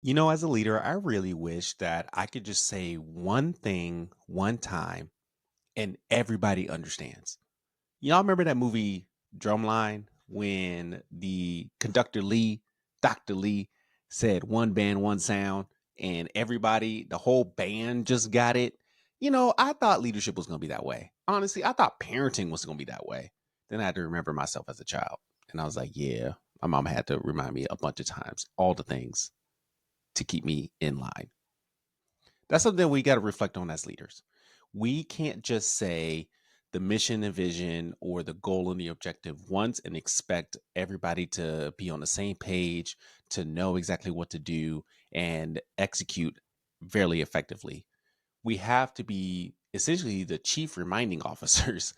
As a leader, I really wish that I could just say one thing one time and everybody understands. Y'all remember that movie Drumline when the conductor Lee, Dr. Lee, said one band, one sound, and everybody, the whole band just got it? I thought leadership was going to be that way. Honestly, I thought parenting was going to be that way. Then I had to remember myself as a child. And I was like, yeah, my mom had to remind me a bunch of times, all the things to keep me in line. That's something we got to reflect on as leaders. We can't just say the mission and vision or the goal and the objective once and expect everybody to be on the same page, to know exactly what to do and execute fairly effectively. We have to be essentially the chief reminding officers,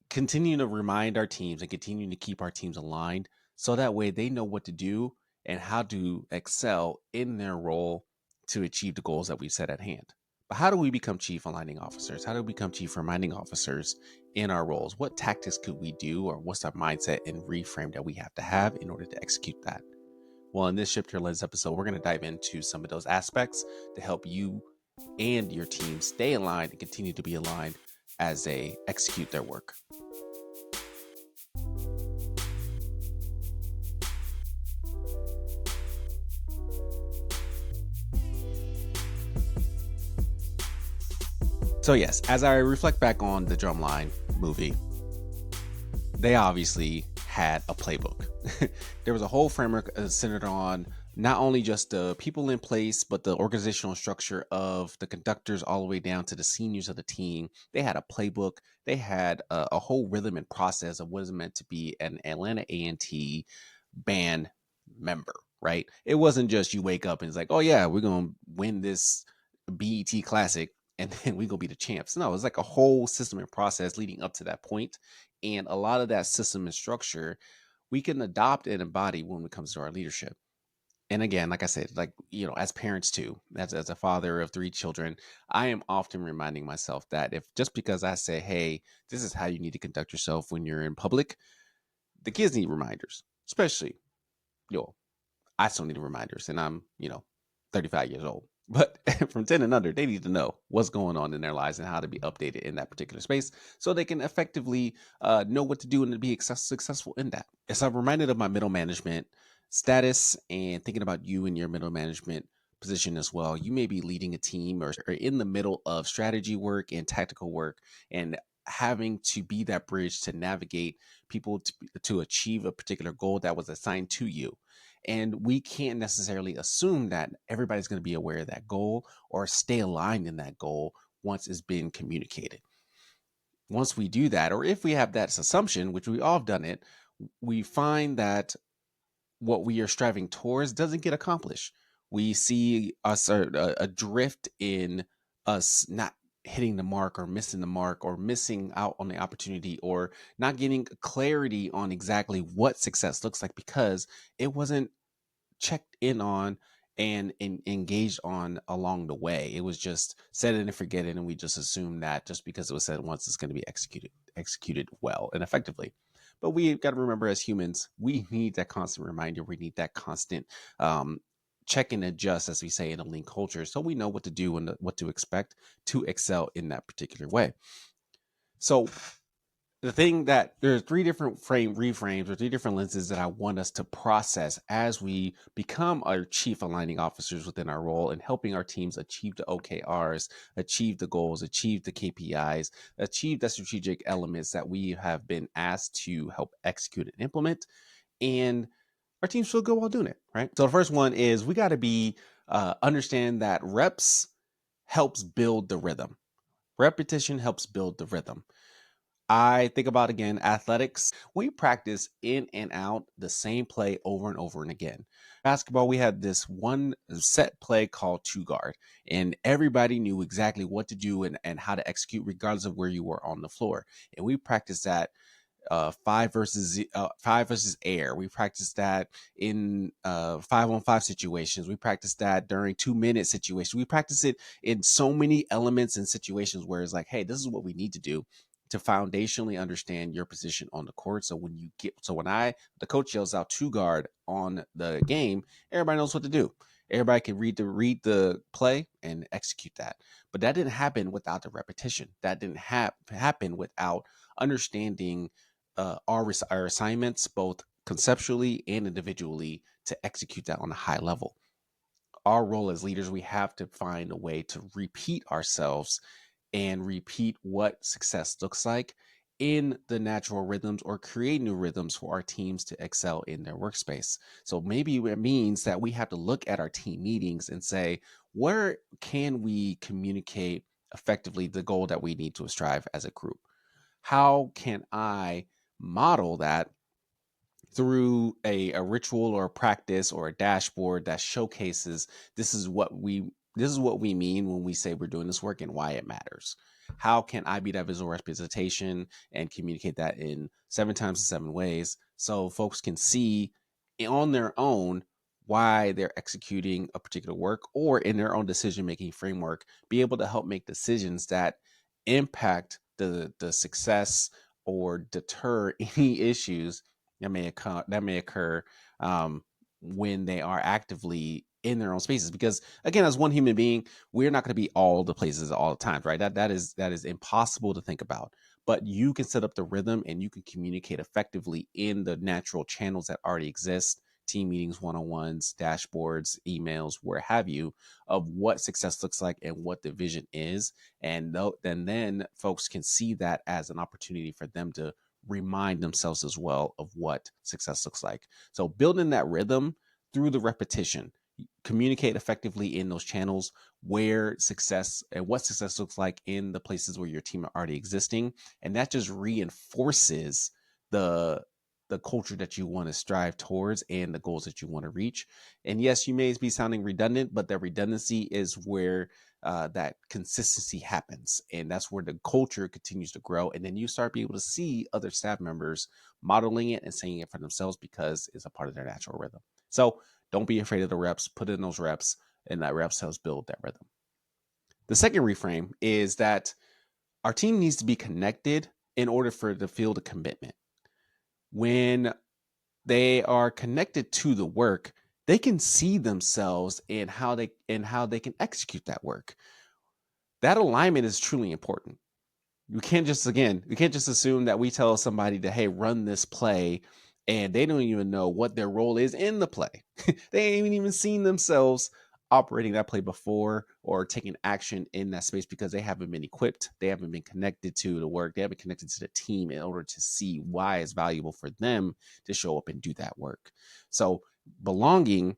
continuing to remind our teams and continuing to keep our teams aligned so that way they know what to do and how to excel in their role to achieve the goals that we've set at hand. But how do we become chief aligning officers? How do we become chief reminding officers in our roles? What tactics could we do, or what's our mindset and reframe that we have to have in order to execute that? Well, in this Shift Your Lens episode, we're going to dive into some of those aspects to help you and your team stay aligned and continue to be aligned as they execute their work. So yes, as I reflect back on the Drumline movie, they obviously had a playbook. There was a whole framework centered on not only just the people in place, but the organizational structure of the conductors all the way down to the seniors of the team. They had a playbook. They had a whole rhythm and process of what is meant to be an Atlanta A&T band member, right? It wasn't just you wake up and it's like, oh yeah, we're going to win this BET Classic and then we gonna be the champs. No, it's like a whole system and process leading up to that point. And a lot of that system and structure we can adopt and embody when it comes to our leadership. And again, like I said, as parents too, as a father of three children, I am often reminding myself that if just because I say, hey, this is how you need to conduct yourself when you're in public, the kids need reminders, especially, I still need reminders, and I'm, 35 years old. But from 10 and under, they need to know what's going on in their lives and how to be updated in that particular space so they can effectively know what to do and to be successful in that. As I'm reminded of my middle management status and thinking about you and your middle management position as well, you may be leading a team or in the middle of strategy work and tactical work and having to be that bridge to navigate people to achieve a particular goal that was assigned to you. And we can't necessarily assume that everybody's going to be aware of that goal or stay aligned in that goal once it's been communicated. Once we do that, or if we have that assumption, which we all have done it, we find that what we are striving towards doesn't get accomplished. We see us adrift in us not hitting the mark or missing the mark or missing out on the opportunity or not getting clarity on exactly what success looks like because it wasn't checked in on and engaged on along the way. It was just set it and forget it, and we just assumed that just because it was said once, it's going to be executed well and effectively. But we've got to remember, as humans, we need that constant reminder. We need that constant check and adjust, as we say in a lean culture, so we know what to do and what to expect to excel in that particular way. So the thing that there's three different reframes or three different lenses that I want us to process as we become our chief aligning officers within our role and helping our teams achieve the OKRs, achieve the goals, achieve the KPIs, achieve the strategic elements that we have been asked to help execute and implement. And our teams feel good while doing it, right? So the first one is we got to be understand that reps helps build the rhythm. Repetition helps build the rhythm. I think about, again, athletics. We practice in and out the same play over and over and again. Basketball, we had this one set play called two guard, and everybody knew exactly what to do and how to execute, regardless of where you were on the floor. And we practiced that five versus air. We practiced that in 5-on-5 situations. We practiced that during 2-minute situations. We practice it in so many elements and situations where it's like, hey, this is what we need to do to foundationally understand your position on the court. So when the coach yells out two guard on the game, everybody knows what to do. Everybody can read the play and execute that. But that didn't happen without the repetition. That didn't happen without understanding our assignments both conceptually and individually to execute that on a high level. Our role as leaders, we have to find a way to repeat ourselves and repeat what success looks like in the natural rhythms or create new rhythms for our teams to excel in their workspace. So maybe it means that we have to look at our team meetings and say, where can we communicate effectively the goal that we need to strive as a group? How can I model that through a ritual or a practice or a dashboard that showcases this is what we mean when we say we're doing this work and why it matters. How can I be that visual representation and communicate that in 7 times in 7 ways so folks can see on their own why they're executing a particular work, or in their own decision making framework be able to help make decisions that impact the success or deter any issues that may occur when they are actively in their own spaces. Because again, as one human being, we're not going to be all the places all the time, right? That is impossible to think about. But you can set up the rhythm and you can communicate effectively in the natural channels that already exist: team meetings, one-on-ones, dashboards, emails, where have you, of what success looks like and what the vision is. And then folks can see that as an opportunity for them to remind themselves as well of what success looks like. So building that rhythm through the repetition, communicate effectively in those channels where success and what success looks like in the places where your team are already existing. And that just reinforces the the culture that you want to strive towards and the goals that you want to reach. And yes, you may be sounding redundant, but that redundancy is where that consistency happens, and that's where the culture continues to grow. And then you start being able to see other staff members modeling it and saying it for themselves because it's a part of their natural rhythm. So don't be afraid of the reps. Put in those reps, and that reps helps build that rhythm. The second reframe is that our team needs to be connected in order for to feel the commitment. When they are connected to the work, they can see themselves in how they can execute that work. That alignment is truly important. We can't just assume that we tell somebody to, hey, run this play, and they don't even know what their role is in the play. They ain't even seen themselves operating that play before or taking action in that space because they haven't been equipped, they haven't been connected to the work, they haven't connected to the team in order to see why it's valuable for them to show up and do that work. So belonging,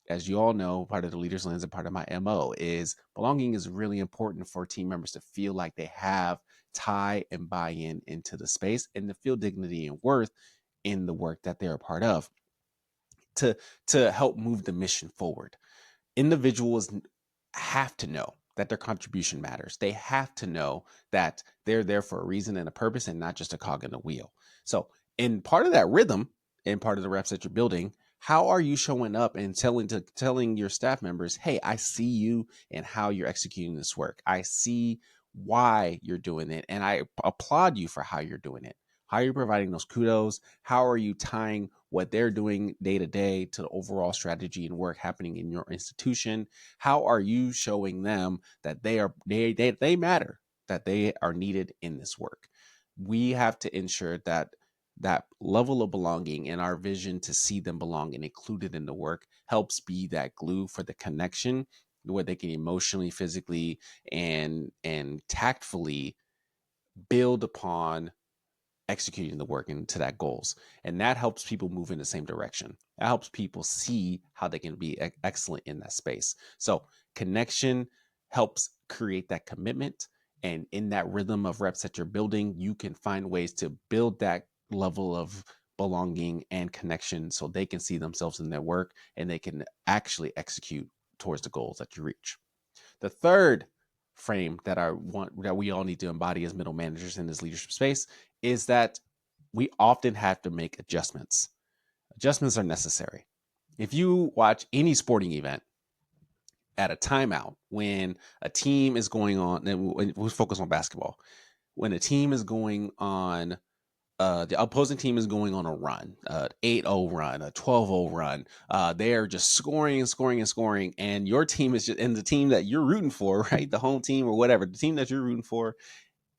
as you all know, part of the leaders lens and part of my MO is belonging is really important for team members to feel like they have tie and buy-in into the space and to feel dignity and worth in the work that they're a part of to help move the mission forward. Individuals have to know that their contribution matters. They have to know that they're there for a reason and a purpose and not just a cog in the wheel. So, in part of that rhythm and part of the reps that you're building, how are you showing up and telling your staff members, hey, I see you and how you're executing this work. I see why you're doing it, and I applaud you for how you're doing it. How are you providing those kudos? How are you tying what they're doing day to day to the overall strategy and work happening in your institution? How are you showing them that they matter, that they are needed in this work? We have to ensure that that level of belonging and our vision to see them belong and included in the work helps be that glue for the connection where they can emotionally, physically, and tactfully build upon executing the work into that goals. And that helps people move in the same direction. That helps people see how they can be excellent in that space. So connection helps create that commitment. And in that rhythm of reps that you're building, you can find ways to build that level of belonging and connection so they can see themselves in their work and they can actually execute towards the goals that you reach. The third frame that we all need to embody as middle managers in this leadership space is that we often have to make adjustments. Adjustments are necessary. If you watch any sporting event at a timeout, when a team is going on, and we focus on basketball, when a team is going on the opposing team is going on a run, 8-0 run, a 12-0 run. They are just scoring and scoring and scoring, and your team is just, and the team that you're rooting for, right? The home team or whatever, the team that you're rooting for,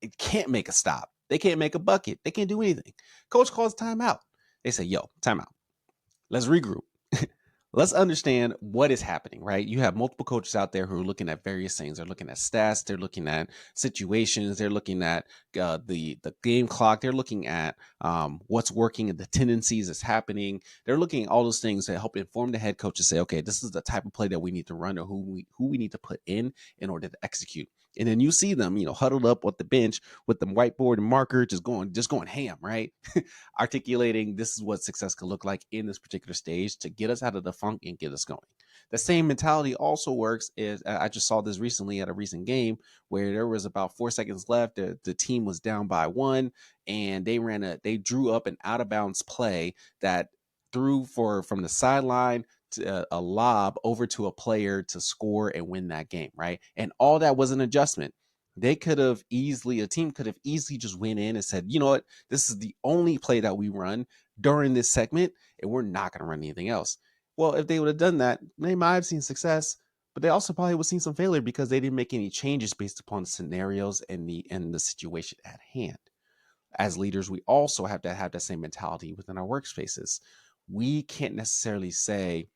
it can't make a stop. They can't make a bucket. They can't do anything. Coach calls timeout. They say, "Yo, timeout. Let's regroup. Let's understand what is happening," right? You have multiple coaches out there who are looking at various things. They're looking at stats. They're looking at situations. They're looking at the game clock. They're looking at what's working and the tendencies that's happening. They're looking at all those things to help inform the head coach to say, okay, this is the type of play that we need to run, or who we need to put in order to execute. And then you see them, huddled up at the bench with the whiteboard and marker, just going ham, right? Articulating this is what success could look like in this particular stage to get us out of the funk and get us going. The same mentality also works is I just saw this recently at a recent game where there was about 4 seconds left. The team was down by 1, and they drew up an out of bounds play that threw from the sideline to a lob over to a player to score and win that game, right? And all that was an adjustment. A team could have easily just went in and said, you know what, this is the only play that we run during this segment, and we're not going to run anything else. Well, if they would have done that, they might have seen success, but they also probably would have seen some failure because they didn't make any changes based upon the scenarios and the situation at hand. As leaders, we also have to have that same mentality within our workspaces. We can't necessarily say,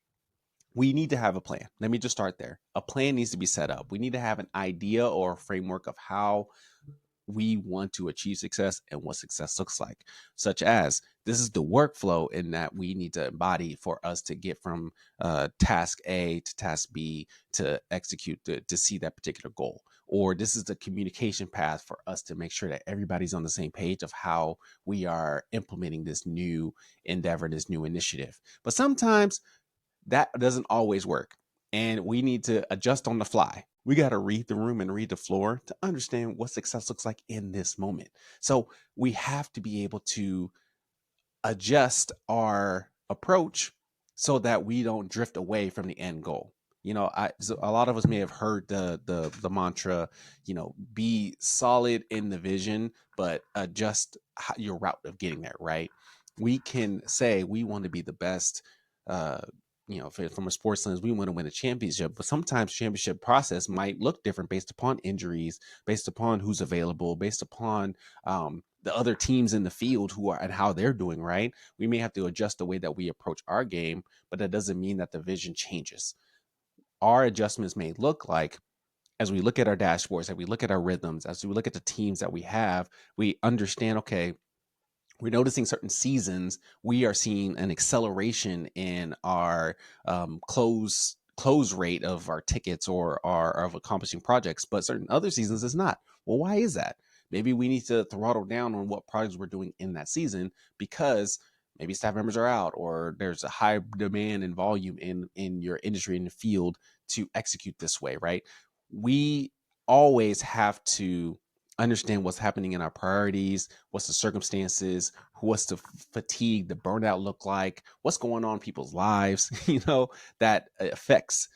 we need to have a plan. Let me just start there. A plan needs to be set up. We need to have an idea or a framework of how we want to achieve success and what success looks like, such as this is the workflow in that we need to embody for us to get from task A to task B to execute to see that particular goal. Or this is the communication path for us to make sure that everybody's on the same page of how we are implementing this new endeavor, this new initiative. But sometimes that doesn't always work. And we need to adjust on the fly. We got to read the room and read the floor to understand what success looks like in this moment. So we have to be able to adjust our approach so that we don't drift away from the end goal. So a lot of us may have heard the mantra, be solid in the vision, but adjust your route of getting there. Right? We can say we want to be the best. From a sports lens, we want to win a championship, but sometimes championship process might look different based upon injuries, based upon who's available, based upon the other teams in the field who are and how they're doing. Right? We may have to adjust the way that we approach our game, but that doesn't mean that the vision changes. Our adjustments may look like, as we look at our dashboards, as we look at our rhythms, as we look at the teams that we have, we understand, okay, we're noticing certain seasons we are seeing an acceleration in our close rate of our tickets or of accomplishing projects, but certain other seasons is not. Well, why is that? Maybe we need to throttle down on what projects we're doing in that season because maybe staff members are out or there's a high demand and volume in your industry, in the field, to execute this way, right? We always have to understand what's happening in our priorities, what's the circumstances, what's the fatigue, the burnout look like, what's going on in people's lives, that affects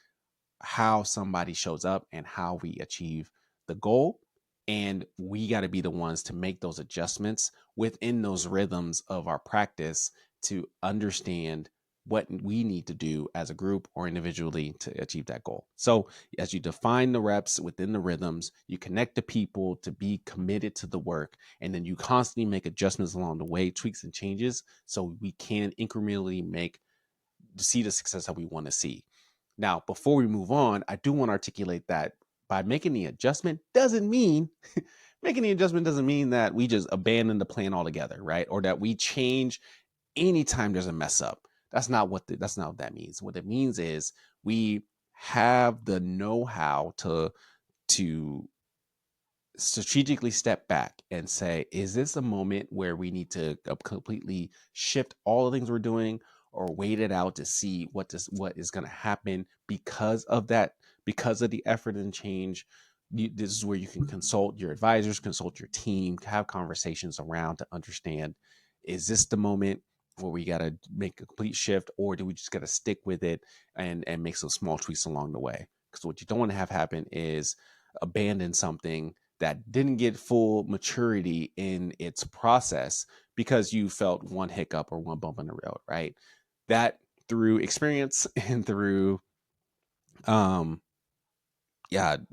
how somebody shows up and how we achieve the goal. And we got to be the ones to make those adjustments within those rhythms of our practice to understand what we need to do as a group or individually to achieve that goal. So as you define the reps within the rhythms, you connect the people to be committed to the work, and then you constantly make adjustments along the way, tweaks and changes, so we can incrementally see the success that we want to see. Now, before we move on, I do want to articulate that by making the adjustment doesn't mean that we just abandon the plan altogether, right? Or that we change anytime there's a mess up. That's not what that means. What it means is we have the know-how to strategically step back and say, is this a moment where we need to completely shift all the things we're doing, or wait it out to see what is going to happen because of the effort and change? This is where you can consult your advisors, consult your team, have conversations around to understand, is this the moment where we got to make a complete shift, or do we just got to stick with it and make some small tweaks along the way? Because what you don't want to have happen is abandon something that didn't get full maturity in its process because you felt one hiccup or one bump in the road, right? That through experience and through um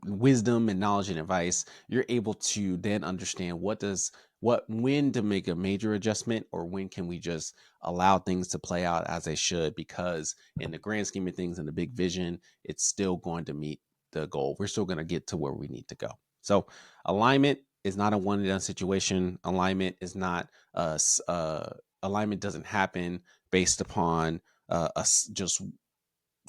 wisdom and knowledge and advice, you're able to then understand when to make a major adjustment, or when can we just allow things to play out as they should, because in the grand scheme of things and the big vision, it's still going to meet the goal. We're still going to get to where we need to go. So alignment is not a one and done situation. Alignment doesn't happen based upon us just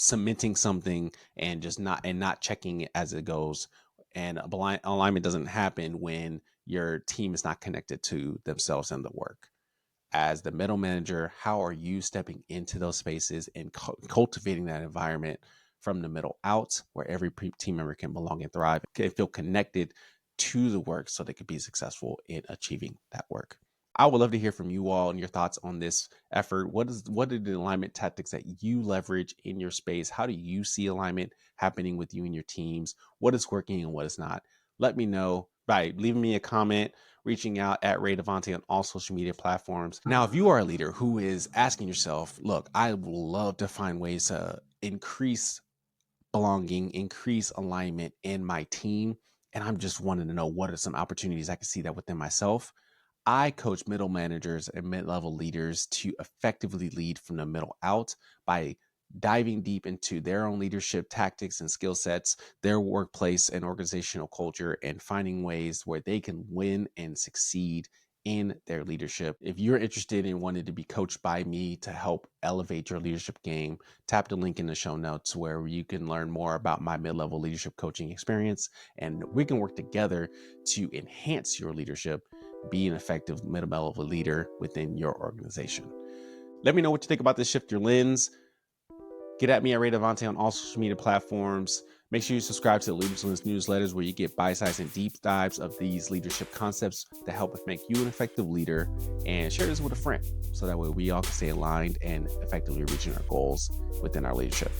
cementing something and not checking it as it goes. And alignment doesn't happen when your team is not connected to themselves and the work. As the middle manager, how are you stepping into those spaces and cultivating that environment from the middle out, where every team member can belong and thrive, can feel connected to the work so they can be successful in achieving that work? I would love to hear from you all and your thoughts on this effort. What are the alignment tactics that you leverage in your space? How do you see alignment happening with you and your teams? What is working and what is not? Let me know by leaving me a comment, reaching out at Ray Devontae on all social media platforms. Now, if you are a leader who is asking yourself, look, I would love to find ways to increase belonging, increase alignment in my team, and I'm just wanting to know what are some opportunities I can see that within myself. I coach middle managers and mid-level leaders to effectively lead from the middle out by diving deep into their own leadership tactics and skill sets, their workplace and organizational culture, and finding ways where they can win and succeed in their leadership. If you're interested in wanting to be coached by me to help elevate your leadership game, tap the link in the show notes where you can learn more about my mid-level leadership coaching experience, and we can work together to enhance your leadership, be an effective mid-level leader within your organization. Let me know what you think about this Shift Your Lens. Get at me at Ray Devontae on all social media platforms. Make sure you subscribe to the Leaders Lens newsletters, where you get bite-sized and deep dives of these leadership concepts to help make you an effective leader, and share this with a friend so that way we all can stay aligned and effectively reaching our goals within our leadership.